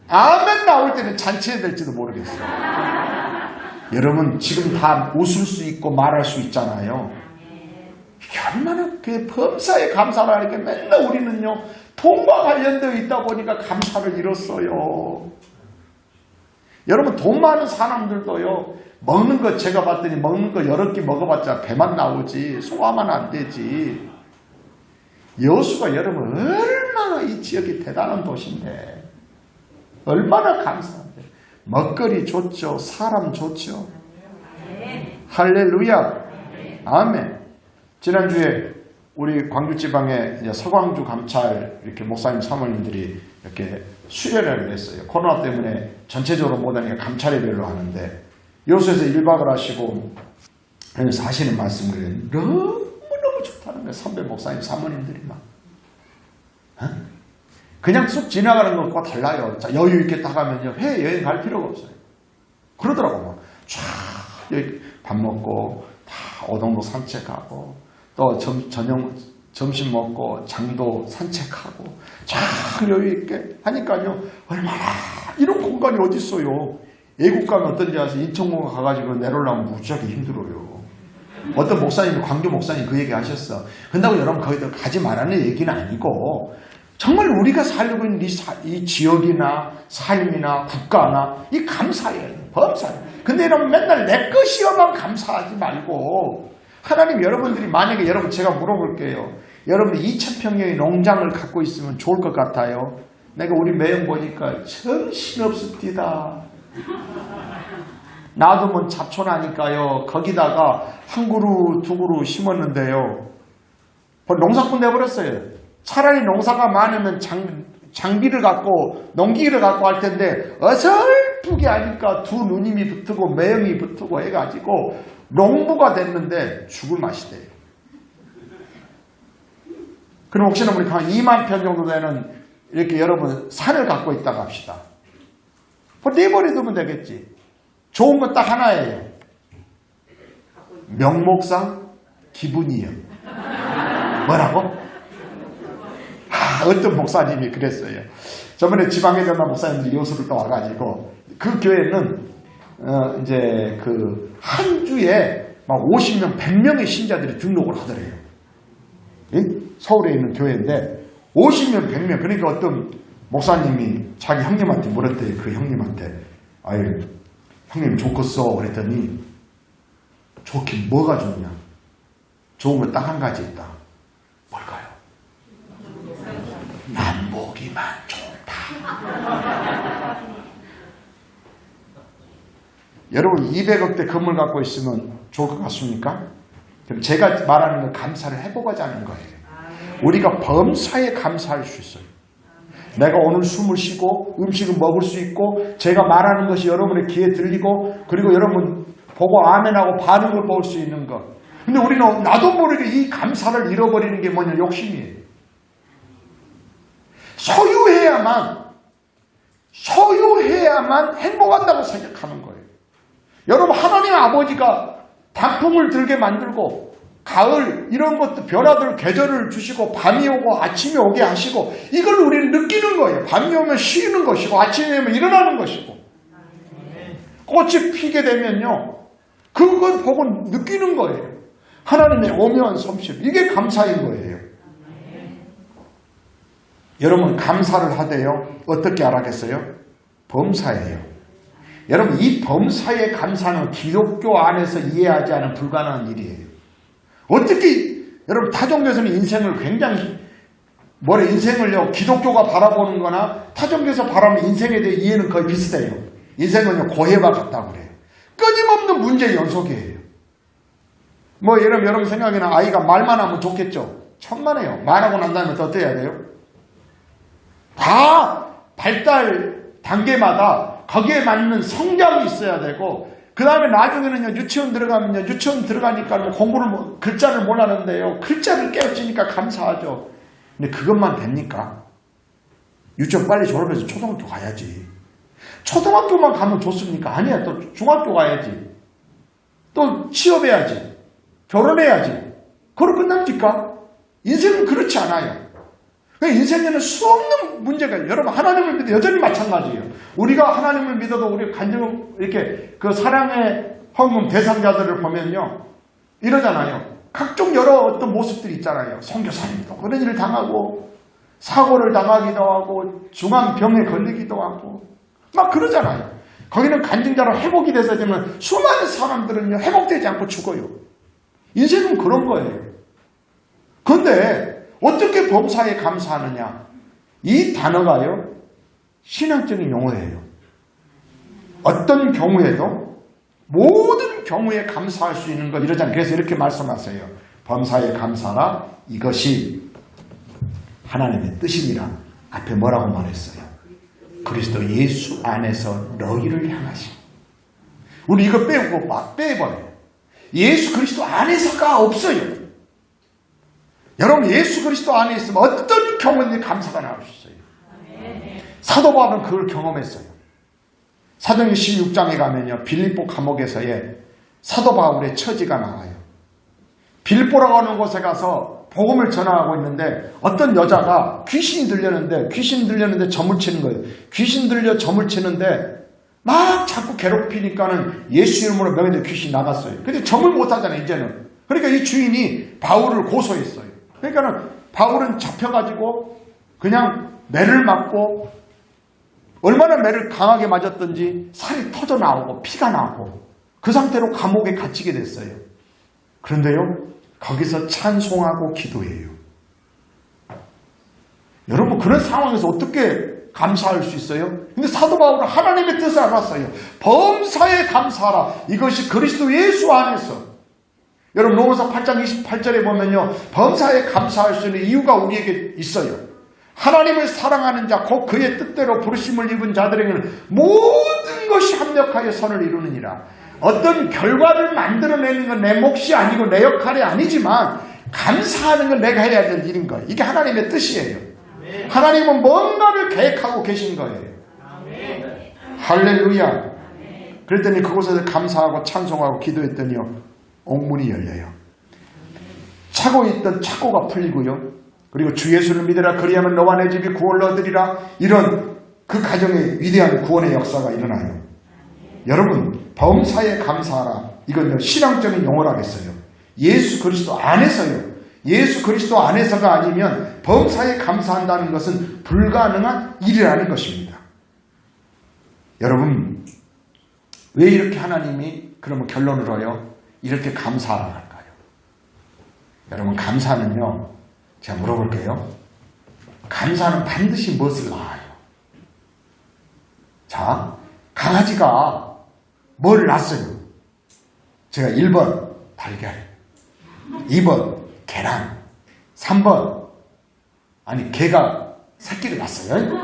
아멘 나올 때는 잔치해야 될지도 모르겠어요. 여러분, 지금 다 웃을 수 있고 말할 수 있잖아요. 이게 얼마나 그 범사에 감사를 하는 게 맨날 우리는요, 돈과 관련되어 있다 보니까 감사를 잃었어요. 여러분, 돈 많은 사람들도요, 먹는 거 제가 봤더니 먹는 거 여러 개 먹어봤자 배만 나오지 소화만 안 되지. 여수가 여러분 얼마나 이 지역이 대단한 도시인데 얼마나 감사한데. 먹거리 좋죠. 사람 좋죠. 할렐루야. 아멘. 지난주에 우리 광주지방에 서광주 감찰 이렇게 목사님 사모님들이 이렇게 수련회를 했어요. 코로나 때문에 전체적으로 못하니까 감찰회별로 하는데 여수에서 1박을 하시고 그래서 하시는 말씀을 너무너무 좋다는 거예요. 선배 목사님 사모님들이 막 그냥 쑥 지나가는 것과 달라요. 자, 여유 있게 타가면요, 여행 갈 필요가 없어요. 그러더라고요. 쫙 밥 먹고 다 오동도 산책하고 또 점심 먹고 장도 산책하고 쫙 여유 있게 하니까요. 얼마나 이런 공간이 어디 있어요. 외국 가면 어떤지 아세요? 인천공항 가가지고 내려오려면 무지하게 힘들어요. 어떤 목사님, 광주 목사님 그 얘기 하셨어. 근다고 여러분 거기들 가지 말라는 얘기는 아니고 정말 우리가 살고 있는 이 지역이나 삶이나 국가나 이 감사예요. 범사예요. 근데 여러분 맨날 내 것이어만 감사하지 말고 하나님 여러분들이 만약에 여러분 제가 물어볼게요. 여러분 2,000평형의 농장을 갖고 있으면 좋을 것 같아요. 내가 우리 매형 보니까 정신없습니다. 놔두면 잡초나니까요. 거기다가 한 그루 두 그루 심었는데요. 농사꾼 내버렸어요. 차라리 농사가 많으면 장비를 갖고 농기를 갖고 할 텐데 어설프게 하니까 두 누님이 붙고 매형이 붙고 해가지고 농부가 됐는데 죽을 맛이 돼요. 그럼 혹시나 우리 한 2만 평 정도 되는 이렇게 여러분 산을 갖고 있다고 합시다. 내버려 두면 되겠지. 좋은 건 딱 하나예요. 명목상 기분이요. 뭐라고? 어떤 목사님이 그랬어요. 저번에 지방에 전화 목사님들이 요소를 또 와가지고 그 교회는 이제 그 한 주에 막 50명, 100명의 신자들이 등록을 하더래요. 서울에 있는 교회인데 50명, 100명. 그러니까 어떤 목사님이 자기 형님한테 물었대요. 그 형님한테. 아유, 형님 좋겠어. 그랬더니 좋긴 뭐가 좋냐. 좋은 거 딱 한 가지 있다. 뭘까요? 남보기만 좋다. 여러분 200억대 건물 갖고 있으면 좋을 것 같습니까? 그럼 제가 말하는 건 감사를 해보고자 하는 거예요. 우리가 범사에 감사할 수 있어요. 내가 오늘 숨을 쉬고 음식을 먹을 수 있고 제가 말하는 것이 여러분의 귀에 들리고 그리고 여러분 보고 아멘하고 반응을 볼 수 있는 것. 근데 우리는 나도 모르게 이 감사를 잃어버리는 게 뭐냐? 욕심이에요. 소유해야만 행복한다고 생각하는 거예요. 여러분 하나님 아버지가 단풍을 들게 만들고 가을 이런 것도 변화들 계절을 주시고 밤이 오고 아침이 오게 하시고 이걸 우리는 느끼는 거예요. 밤이 오면 쉬는 것이고 아침이 오면 일어나는 것이고 꽃이 피게 되면요. 그걸 보고 느끼는 거예요. 하나님의 오묘한 솜씨. 이게 감사인 거예요. 여러분 감사를 하되요. 어떻게 알아겠어요? 범사예요. 여러분 이 범사의 감사는 기독교 안에서 이해하지 않은 불가능한 일이에요. 어떻게 여러분 타종교에서는 인생을 굉장히 인생을요 기독교가 바라보는 거나 타종교에서 바라보는 인생에 대해 이해는 거의 비슷해요. 인생은요 고해와 같다고 그래요. 끊임없는 문제의 연속이에요. 여러분 생각에는 아이가 말만 하면 좋겠죠. 천만에요. 말하고 난 다음에 또 어떻게 해야 돼요? 다 발달 단계마다 거기에 맞는 성장이 있어야 되고 그 다음에 나중에는 유치원 들어가면요. 유치원 들어가니까 글자를 몰랐는데요. 글자를 깨우치니까 감사하죠. 근데 그것만 됩니까? 유치원 빨리 졸업해서 초등학교 가야지. 초등학교만 가면 좋습니까? 아니야. 또 중학교 가야지. 또 취업해야지. 결혼해야지. 그걸 끝납니까? 인생은 그렇지 않아요. 인생에는 수없는 문제가 여러분 하나님을 믿어 여전히 마찬가지예요. 우리가 하나님을 믿어도 우리 간증 이렇게 그 사랑의 헌금 대상자들을 보면요 이러잖아요. 각종 여러 어떤 모습들이 있잖아요. 선교사님도 그런 일을 당하고 사고를 당하기도 하고 중환병에 걸리기도 하고 막 그러잖아요. 거기는 간증자로 회복이 돼서 되면 수많은 사람들은요 회복되지 않고 죽어요. 인생은 그런 거예요. 그런데 어떻게 범사에 감사하느냐? 이 단어가요, 신앙적인 용어예요. 어떤 경우에도 모든 경우에 감사할 수 있는 것 이러잖아요. 그래서 이렇게 말씀하세요. 범사에 감사라 이것이 하나님의 뜻이니라. 앞에 뭐라고 말했어요? 그리스도 예수 안에서 너희를 향하심. 우리 이거 빼고 막 빼버려요. 예수 그리스도 안에서가 없어요. 여러분 예수 그리스도 안에 있으면 어떤 경우에 감사가 나올 수 있어요. 사도 바울은 그걸 경험했어요. 사도행전 16장에 가면요. 빌립보 감옥에서의 사도 바울의 처지가 나와요. 빌립보라고 하는 곳에 가서 복음을 전하고 있는데 어떤 여자가 귀신이 들렸는데 점을 치는 거예요. 귀신 들려 점을 치는데 막 자꾸 괴롭히니까는 예수 이름으로 명예된 귀신이 나갔어요. 근데 점을 못 하잖아요, 이제는. 그러니까 이 주인이 바울을 고소했어요. 그러니까는 바울은 잡혀가지고 그냥 매를 맞고 얼마나 매를 강하게 맞았던지 살이 터져 나오고 피가 나오고 그 상태로 감옥에 갇히게 됐어요. 그런데요, 거기서 찬송하고 기도해요. 여러분 그런 상황에서 어떻게 감사할 수 있어요? 근데 사도 바울은 하나님의 뜻을 알았어요. 범사에 감사하라. 이것이 그리스도 예수 안에서. 여러분 로마서 8장 28절에 보면요. 범사에 감사할 수 있는 이유가 우리에게 있어요. 하나님을 사랑하는 자 곧 그의 뜻대로 부르심을 입은 자들에게는 모든 것이 합력하여 선을 이루느니라. 어떤 결과를 만들어내는 건 내 몫이 아니고 내 역할이 아니지만 감사하는 건 내가 해야 될 일인 거예요. 이게 하나님의 뜻이에요. 하나님은 뭔가를 계획하고 계신 거예요. 할렐루야. 그랬더니 그곳에서 감사하고 찬송하고 기도했더니요. 옥문이 열려요. 차고 있던 착고가 풀리고요. 그리고 주 예수를 믿으라 그리하면 너와 내 집이 구원을 얻으리라. 이런 그 가정의 위대한 구원의 역사가 일어나요. 여러분, 범사에 감사하라. 이건 신앙적인 용어라겠어요. 예수 그리스도 안에서요. 예수 그리스도 안에서가 아니면 범사에 감사한다는 것은 불가능한 일이라는 것입니다. 여러분, 왜 이렇게 하나님이 그러면 결론으로요 이렇게 감사하라 할까요? 여러분, 감사는요, 제가 물어볼게요. 감사는 반드시 무엇을 낳아요? 자, 강아지가 뭘 낳았어요? 제가 1번 달걀, 2번 계란, 3번 개가 새끼를 낳았어요.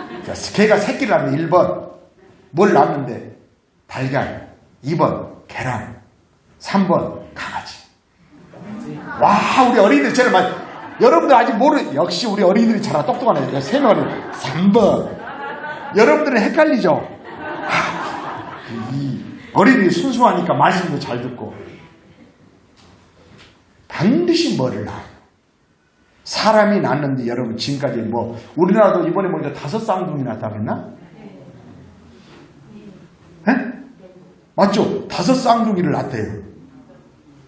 개가 새끼를 낳으면 1번 뭘 낳았는데 달걀, 2번 계란, 3번 강아지. 와, 우리 어린이들 저는 여러분들 아직 역시 우리 어린이들이 잘 똑똑하네. 3명은 3번. 여러분들은 헷갈리죠? 이 어린이들이 순수하니까 말씀도 잘 듣고. 반드시 뭐를 낳아요? 사람이 낳는데 여러분 지금까지 우리나라도 이번에 보니까 5 쌍둥이 낳았다고 했나? 네? 맞죠? 5 쌍둥이를 낳았대요.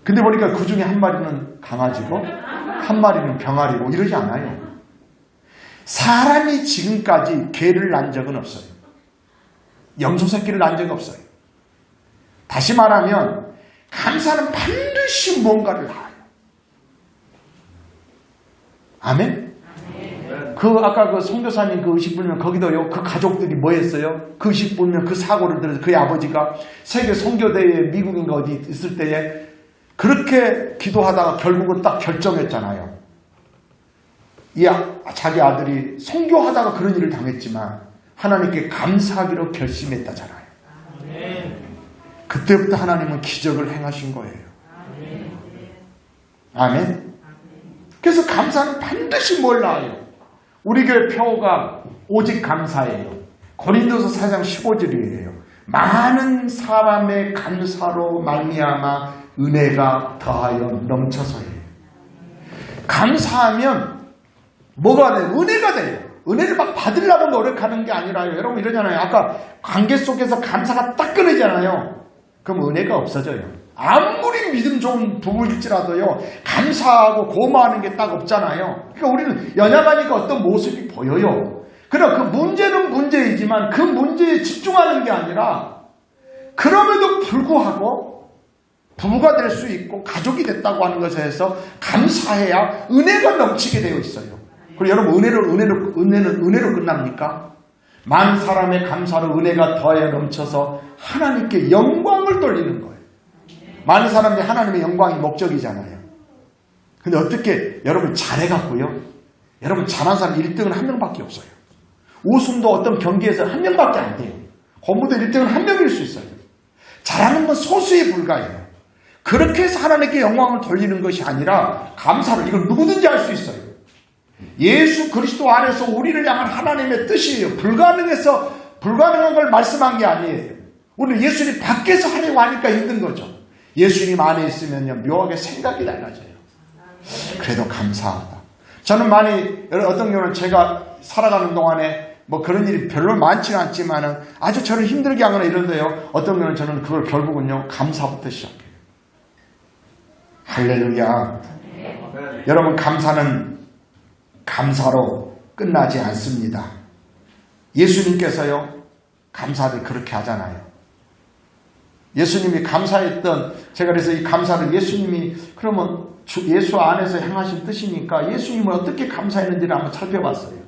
근데 보니까 그 중에 한 마리는 강아지고 한 마리는 병아리고 이러지 않아요. 사람이 지금까지 개를 낳은 적은 없어요. 염소 새끼를 낳은 적이 없어요. 다시 말하면 감사는 반드시 뭔가를 낳아요. 아멘? 아까 그 선교사님 그 의식 불면 거기도요, 그 가족들이 뭐 했어요? 그 의식 불면 그 사고를 들어서 그의 아버지가 세계 선교대회에 미국인가 어디 있을 때에 그렇게 기도하다가 결국은 딱 결정했잖아요. 자기 아들이 선교하다가 그런 일을 당했지만 하나님께 감사하기로 결심했다잖아요. 그때부터 하나님은 기적을 행하신 거예요. 아멘? 그래서 감사는 반드시 뭘 낳아요? 우리 교회 표어가 오직 감사예요. 고린도서 4장 15절이에요. 많은 사람의 감사로 말미암아 은혜가 더하여 넘쳐서예요. 감사하면 뭐가 돼요? 은혜가 돼요. 은혜를 막 받으려고 노력하는 게 아니라요. 여러분 이러잖아요. 아까 관계 속에서 감사가 딱 끊어지잖아요. 그럼 은혜가 없어져요. 아무리 믿음 좋은 부부일지라도요, 감사하고 고마워하는 게 딱 없잖아요. 그러니까 우리는 연약하니까 어떤 모습이 보여요. 그러나 그 문제는 문제이지만 그 문제에 집중하는 게 아니라 그럼에도 불구하고 부부가 될 수 있고 가족이 됐다고 하는 것에 대해서 감사해야 은혜가 넘치게 되어 있어요. 그리고 여러분 은혜는 은혜로 끝납니까? 많은 사람의 감사로 은혜가 더해 넘쳐서 하나님께 영광을 돌리는 거예요. 많은 사람들이 하나님의 영광이 목적이잖아요. 근데 어떻게 여러분 잘해갖고요. 여러분 잘한 사람 1등은 한 명밖에 없어요. 우승도 어떤 경기에서 한 명밖에 안 돼요. 공부도 1등은 한 명일 수 있어요. 잘하는 건 소수에 불과해요. 그렇게 해서 하나님께 영광을 돌리는 것이 아니라 감사를 이걸 누구든지 할 수 있어요. 예수 그리스도 안에서 우리를 향한 하나님의 뜻이에요. 불가능한 걸 말씀한 게 아니에요. 오늘 예수님 밖에서 하려고 하니까 힘든 거죠. 예수님 안에 있으면요 묘하게 생각이 달라져요. 그래도 감사하다. 저는 어떤 경우는 제가 살아가는 동안에 그런 일이 별로 많지는 않지만은 아주 저를 힘들게 하거나 이런데요. 어떤 경우는 저는 그걸 결국은요 감사부터 시작해요. 할렐루야. 여러분 감사는 감사로 끝나지 않습니다. 예수님께서요 감사를 그렇게 하잖아요. 예수님이 감사했던, 제가 그래서 이 감사를 예수님이 그러면 예수 안에서 행하신 뜻이니까 예수님은 어떻게 감사했는지를 한번 살펴봤어요.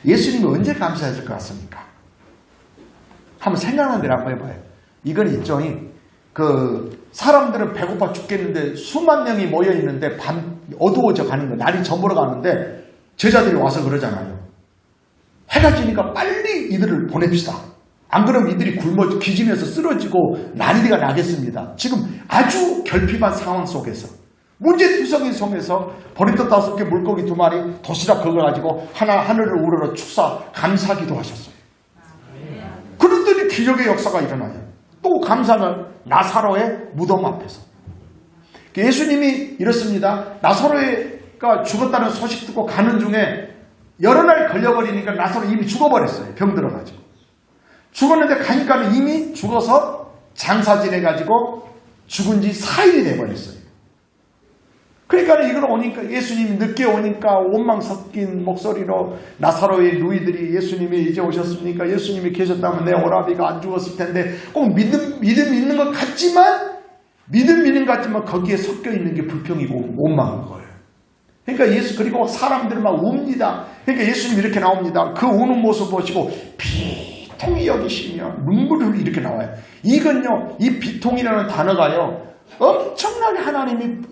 예수님이 언제 감사했을 것 같습니까? 한번 생각하는 대로 한번 해봐요. 이건 있죠. 사람들은 배고파 죽겠는데 수만 명이 모여 있는데 어두워져 가는 거예요. 날이 저물어 가는데 제자들이 와서 그러잖아요. 해가 지니까 빨리 이들을 보냅시다. 안 그러면 이들이 굶어 기진해서 쓰러지고 난리가 나겠습니다. 지금 아주 결핍한 상황 속에서 문제투성이 속에서 버리떡 5개 물고기 2마리 도시락 긁어가지고 하늘을 우러러 축사 감사기도 하셨어요. 그랬더니 기적의 역사가 일어나요. 또 감사는 나사로의 무덤 앞에서. 예수님이 이렇습니다. 나사로의 아버지가 죽었다는 소식 듣고 가는 중에 여러 날 걸려버리니까 나사로 이미 죽어버렸어요. 병 들어가지고. 죽었는데 가니까는 이미 죽어서 장사 지내가지고 죽은 지 4일이 돼버렸어요. 그러니까 이걸 오니까 예수님이 늦게 오니까 원망 섞인 목소리로 나사로의 누이들이 예수님이 이제 오셨습니까? 예수님이 계셨다면 내 오라비가 안 죽었을 텐데 꼭 믿음 있는 것 같지만 거기에 섞여 있는 게 불평이고 원망인 거예요. 그러니까 그리고 사람들 막 웁니다. 그러니까 예수님이 이렇게 나옵니다. 그 우는 모습 보시고 비통히 여기시며 눈물이 이렇게 나와요. 이건요, 이 비통이라는 단어가요, 엄청나게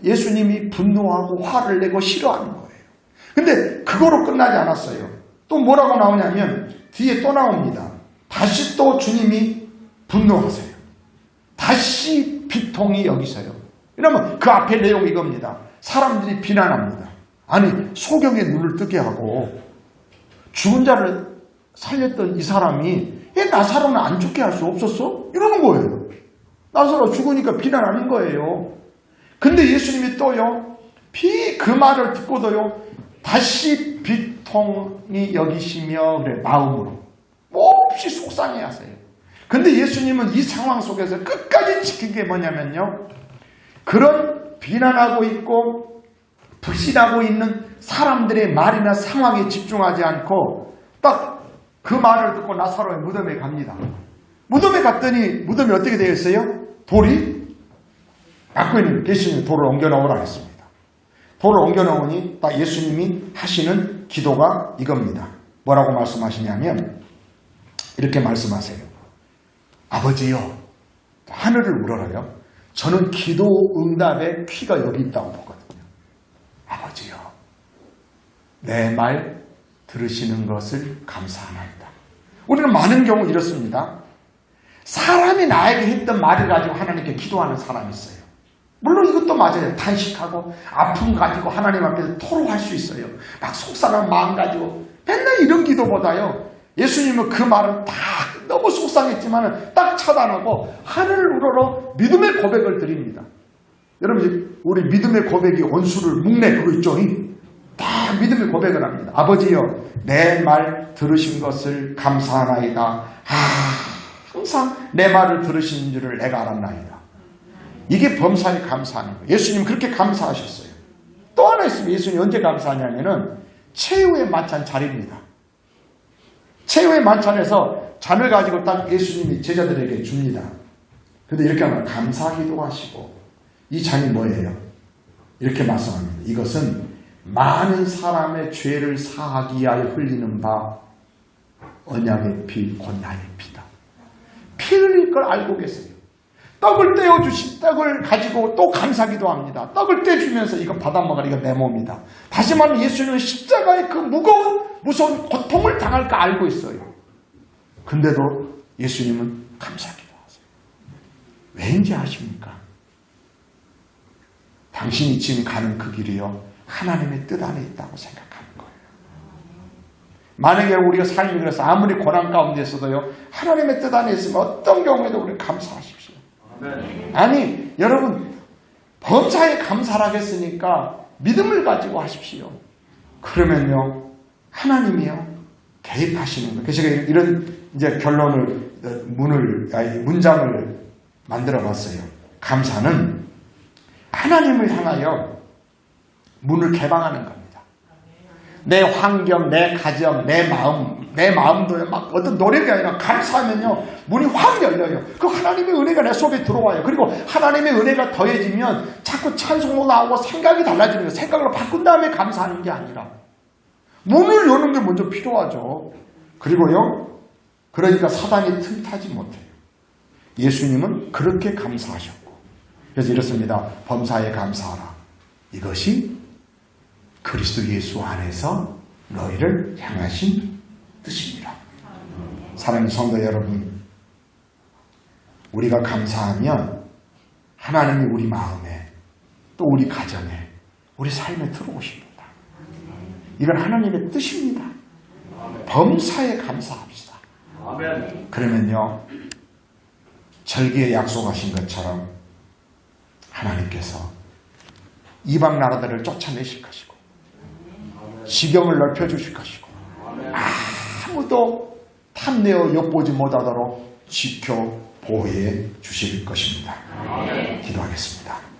예수님이 분노하고 화를 내고 싫어하는 거예요. 근데 그거로 끝나지 않았어요. 또 뭐라고 나오냐면 뒤에 또 나옵니다. 다시 또 주님이 분노하세요. 다시 비통히 여기세요. 이러면 그 앞에 내용이 이겁니다. 사람들이 비난합니다. 아니, 소경의 눈을 뜨게 하고 죽은 자를 살렸던 이 사람이 왜 나사로는 안 죽게 할 수 없었어? 이러는 거예요. 나사로 죽으니까 비난하는 거예요. 근데 예수님이 또요, 그 말을 듣고도요, 다시 비통히 여기시며, 그래, 마음으로. 몹시 속상해 하세요. 근데 예수님은 이 상황 속에서 끝까지 지킨 게 뭐냐면요, 그런 비난하고 있고, 불신하고 있는 사람들의 말이나 상황에 집중하지 않고, 딱 그 말을 듣고 나사로의 무덤에 갑니다. 무덤에 갔더니 무덤이 어떻게 되어 있어요? 돌이 갖고 있는 예수님이 돌을 옮겨놓으라 했습니다. 돌을 옮겨놓으니 딱 예수님이 하시는 기도가 이겁니다. 뭐라고 말씀하시냐면 이렇게 말씀하세요. 아버지요, 하늘을 우러러요. 저는 기도 응답의 귀가 여기 있다고 보거든요. 아버지요, 내 말 들으시는 것을 감사합니다. 우리는 많은 경우 이렇습니다. 사람이 나에게 했던 말을 가지고 하나님께 기도하는 사람이 있어요. 물론 이것도 맞아요. 탄식하고 아픔 가지고 하나님 앞에서 토로할 수 있어요. 막 속상한 마음 가지고 맨날 이런 기도보다요, 예수님은 그 말은 다 너무 속상했지만 딱 차단하고 하늘을 우러러 믿음의 고백을 드립니다. 여러분, 우리 믿음의 고백이 원수를 묵내 그거 있죠? 다 믿음의 고백을 합니다. 아버지여, 내 말 들으신 것을 감사하나이다. 항상 내 말을 들으신 줄을 내가 알았나이다. 이게 범사에 감사하는 거예요. 예수님 그렇게 감사하셨어요. 또 하나 있으면 예수님이 언제 감사하냐면은 최후의 만찬 자리입니다. 최후의 만찬에서 잔을 가지고 딱 예수님이 제자들에게 줍니다. 근데 이렇게 하면 감사기도 하시고, 이 잔이 뭐예요? 이렇게 말씀합니다. 이것은 많은 사람의 죄를 사하기 위하여 흘리는 바 언약의 피, 곧 나의 피다. 피 흘릴 걸 알고 계세요. 떡을 떼어주신 떡을 가지고 또 감사기도 합니다. 떡을 떼주면서 이거 받아먹으라, 이거 내 몸이다. 다시 말하면 예수님은 십자가의 그 무서운 고통을 당할 거 알고 있어요. 근데도 예수님은 감사기도 하세요. 왜인지 아십니까? 당신이 지금 가는 그 길이요, 하나님의 뜻 안에 있다고 생각하는 거예요. 만약에 우리가 삶이 그래서 아무리 고난 가운데 있어도요, 하나님의 뜻 안에 있으면 어떤 경우에도 우리 감사하십시오. 아니, 여러분, 범사에 감사를 하겠으니까 믿음을 가지고 하십시오. 그러면요, 하나님이요, 개입하시는 거예요. 그래서 제가 이런 이제 문장을 만들어 봤어요. 감사는 하나님을 향하여 문을 개방하는 겁니다. 내 환경, 내 가정, 내 마음도 막 어떤 노력이 아니라 감사하면요, 문이 확 열려요. 그 하나님의 은혜가 내 속에 들어와요. 그리고 하나님의 은혜가 더해지면 자꾸 찬송도 나오고 생각이 달라지는 거예요. 생각을 바꾼 다음에 감사하는 게 아니라 문을 여는 게 먼저 필요하죠. 그리고요, 그러니까 사단이 틈타지 못해요. 예수님은 그렇게 감사하셨고, 그래서 이렇습니다. 범사에 감사하라. 이것이 그리스도 예수 안에서 너희를 향하신 뜻입니다. 사랑하는 성도 여러분, 우리가 감사하면 하나님이 우리 마음에, 또 우리 가정에, 우리 삶에 들어오십니다. 이건 하나님의 뜻입니다. 범사에 감사합시다. 그러면요, 절기에 약속하신 것처럼 하나님께서 이방 나라들을 쫓아내실 것이고, 지경을 넓혀주실 것이고 아무도 탐내어 엿보지 못하도록 지켜 보호해 주실 것입니다. 기도하겠습니다.